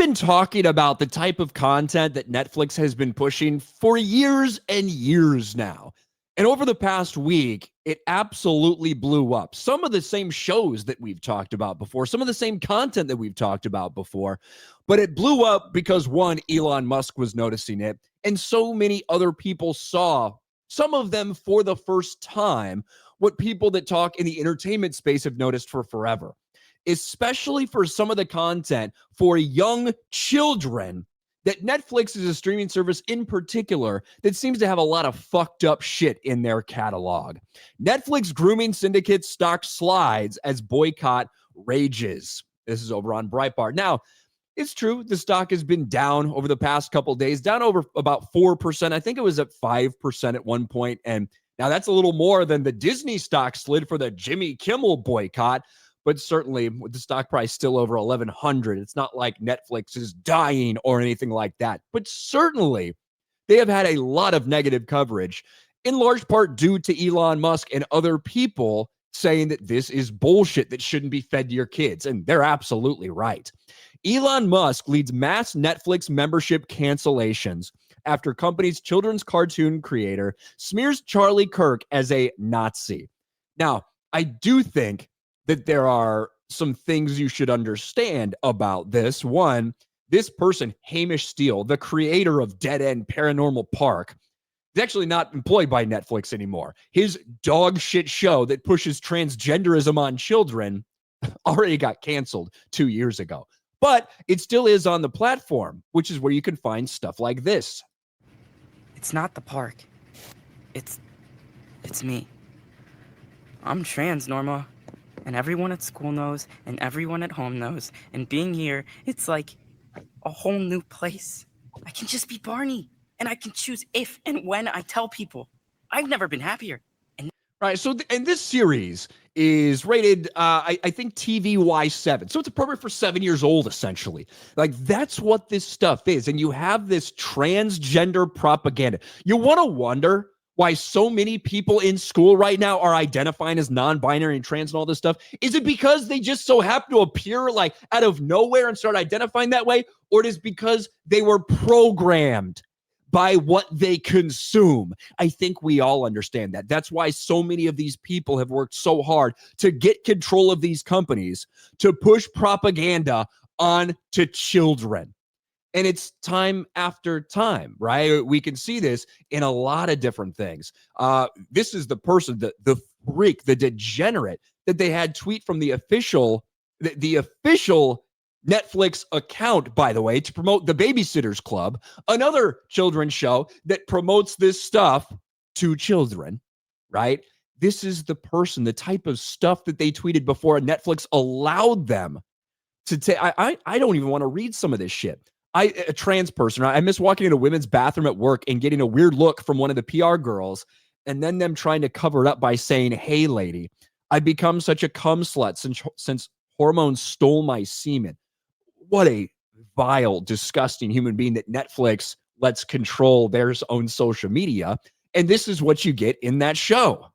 been talking about the type of content that Netflix has been pushing for years and years now. And over the past week, it absolutely blew up. Some of the same shows that we've talked about before, some of the same content that we've talked about before, but it blew up because, one, Elon Musk was noticing it, and so many other people saw, some of them for the first time, what people that talk in the entertainment space have noticed for forever, especially for some of the content for young children, that Netflix is a streaming service in particular that seems to have a lot of fucked up shit in their catalog. Netflix grooming syndicate stock slides as boycott rages. This is over on Breitbart. Now, it's true, the stock has been down over the past couple of days, down over about 4%. I think it was at 5% at one point. And now that's a little more than the Disney stock slid for the Jimmy Kimmel boycott. But certainly with the stock price still over 1,100, it's not like Netflix is dying or anything like that. But certainly they have had a lot of negative coverage, in large part due to Elon Musk and other people saying that this is bullshit that shouldn't be fed to your kids. And they're absolutely right. Elon Musk leads mass Netflix membership cancellations after company's children's cartoon creator smears Charlie Kirk as a Nazi. Now, I do think that there are some things you should understand about this. One, this person, Hamish Steele, the creator of Dead End Paranormal Park, is actually not employed by Netflix anymore. His dog shit show that pushes transgenderism on children already got canceled 2 years ago. But it still is on the platform, which is where you can find stuff like this. It's not the park. It's me. I'm trans, Norma. And everyone at school knows, and everyone at home knows. And being here, it's like a whole new place. I can just be Barney, and I can choose if and when I tell people. I've never been happier. Right, so and this series is rated, I think, TVY7. So it's appropriate for 7 years old, essentially. Like, that's what this stuff is. And you have this transgender propaganda. You want to wonder why so many people in school right now are identifying as non-binary and trans and all this stuff? Is it because they just so happen to appear like out of nowhere and start identifying that way? Or it is because they were programmed by what they consume? I think we all understand that. That's why so many of these people have worked so hard to get control of these companies, to push propaganda onto children. And it's time after time, right? We can see this in a lot of different things. This is the person, the freak, the degenerate that they had tweet from the official Netflix account, by the way, to promote The Babysitters Club, another children's show that promotes this stuff to children, right? This is the person, the type of stuff that they tweeted before Netflix allowed them to take. I don't even want to read some of this shit. A trans person, I miss walking in a women's bathroom at work and getting a weird look from one of the PR girls, and then them trying to cover it up by saying, "Hey, lady, I've become such a cum slut since hormones stole my semen." What a vile, disgusting human being that Netflix lets control their own social media. And this is what you get in that show.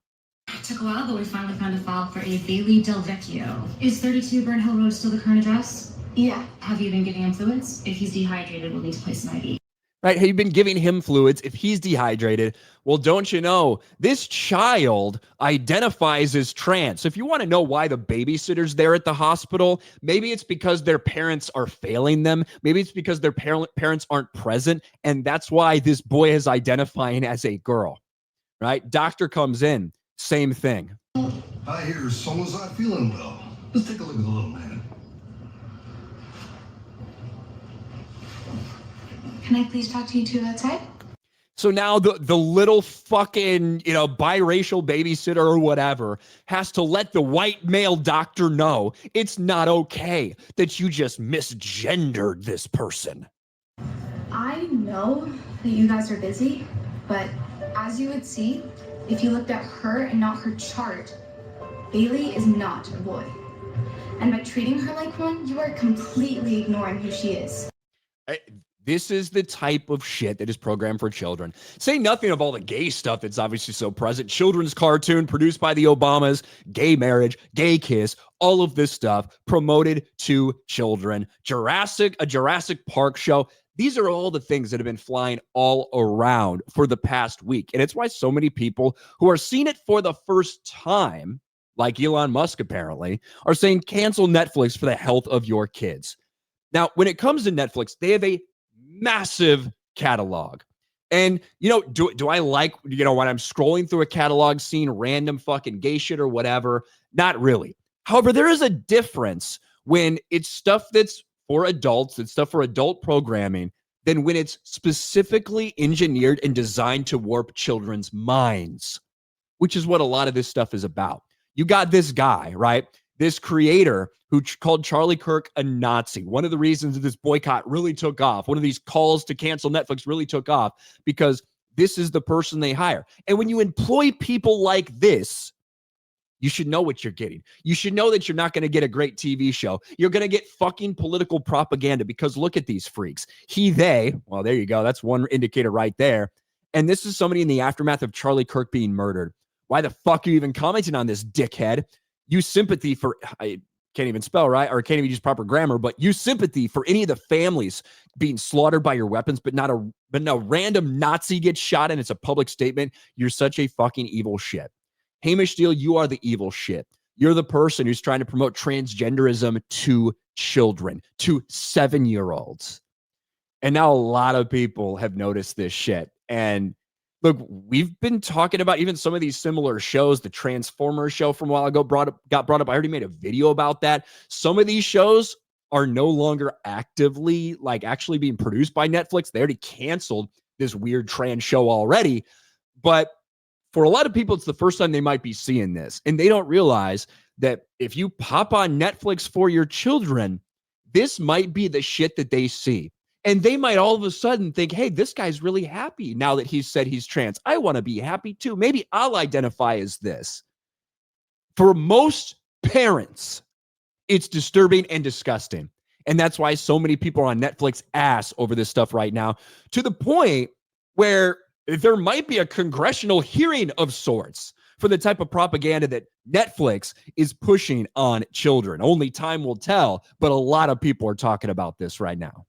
It took a while, but we finally found a file for a Bailey Del Vecchio. Is 32 Burnhill Road still the current address? Yeah. Have you been giving him fluids? If he's dehydrated, we'll need to place an IV. Right? Have you been giving him fluids if he's dehydrated? Well, don't you know, this child identifies as trans. So if you want to know why the babysitter's there at the hospital, maybe it's because their parents are failing them. Maybe it's because their parents aren't present. And that's why this boy is identifying as a girl, right? Doctor comes in, same thing. I hear someone's not feeling well. Let's take a look at the little man. Can I please talk to you two outside? So now the little fucking, biracial babysitter or whatever has to let the white male doctor know it's not okay that you just misgendered this person. I know that you guys are busy, but as you would see, if you looked at her and not her chart, Bailey is not a boy. And by treating her like one, you are completely ignoring who she is. This is the type of shit that is programmed for children. Say nothing of all the gay stuff that's obviously so present. Children's cartoon produced by the Obamas, gay marriage, gay kiss, all of this stuff promoted to children. A Jurassic Park show. These are all the things that have been flying all around for the past week. And it's why so many people who are seeing it for the first time, like Elon Musk apparently, are saying cancel Netflix for the health of your kids. Now, when it comes to Netflix, they have a massive catalog. And, do I like, when I'm scrolling through a catalog, seeing random fucking gay shit or whatever? Not really. However, there is a difference when it's stuff that's for adults, it's stuff for adult programming, than when it's specifically engineered and designed to warp children's minds, which is what a lot of this stuff is about. You got this guy, right? This creator who called Charlie Kirk a Nazi. One of the reasons that this boycott really took off, one of these calls to cancel Netflix really took off, because this is the person they hire. And when you employ people like this, you should know what you're getting. You should know that you're not going to get a great TV show. You're going to get fucking political propaganda, because look at these freaks. Well, there you go. That's one indicator right there. And this is somebody in the aftermath of Charlie Kirk being murdered. Why the fuck are you even commenting on this, dickhead? Use sympathy for, I can't even spell, right? Or can't even use proper grammar, but use sympathy for any of the families being slaughtered by your weapons, but no random Nazi gets shot and it's a public statement. You're such a fucking evil shit. Hamish Steele, you are the evil shit. You're the person who's trying to promote transgenderism to children, to 7-year-olds. And now a lot of people have noticed this shit. And look, we've been talking about even some of these similar shows. The Transformers show from a while ago got brought up. I already made a video about that. Some of these shows are no longer actively, actually being produced by Netflix. They already canceled this weird trans show already. But for a lot of people, it's the first time they might be seeing this. And they don't realize that if you pop on Netflix for your children, this might be the shit that they see. And they might all of a sudden think, hey, this guy's really happy now that he's said he's trans. I want to be happy too. Maybe I'll identify as this. For most parents, it's disturbing and disgusting. And that's why so many people are on Netflix ass over this stuff right now, to the point where there might be a congressional hearing of sorts for the type of propaganda that Netflix is pushing on children. Only time will tell, but a lot of people are talking about this right now.